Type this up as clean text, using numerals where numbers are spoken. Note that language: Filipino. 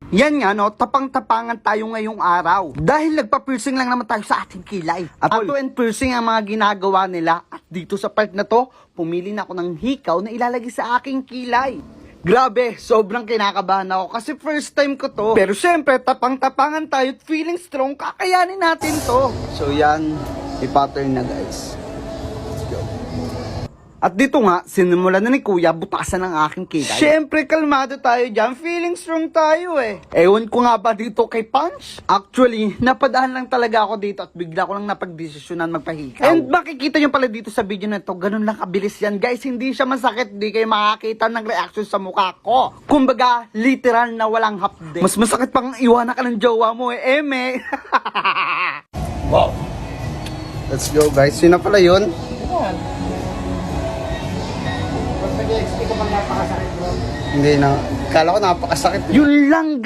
Yan nga no, tapang-tapangan tayo ngayong araw. Dahil nagpa-piercing lang naman tayo sa ating kilay. At tattoo and piercing ang mga ginagawa nila. At dito sa part na to, pumili na ako ng hikaw na ilalagay sa aking kilay. Grabe, sobrang kinakabahan ako kasi first time ko to. Pero syempre, tapang-tapangan tayo at feeling strong, kakayanin natin to. So yan, i-pattern na guys. Let's go. At dito nga, sinimulan na ni Kuya butasan ng aking kilay. Syempre, kalmado tayo dyan. Feeling strong tayo eh. Ewan ko nga ba dito kay Punch? Actually, napadahan lang talaga ako dito at bigla ko lang napagdesisyonan magpahikaw. And makikita nyo pala dito sa video na to, ganun lang kabilis yan. Guys, hindi siya masakit. Di kayo makakita ng reaction sa mukha ko. Kumbaga, literal na walang hapde. Mas masakit pang iwanan ka ng jowa mo eh, Eme. Wow. Let's go guys. Yun na pala yun. Hindi na. Kala ko napakasakit. Yun lang.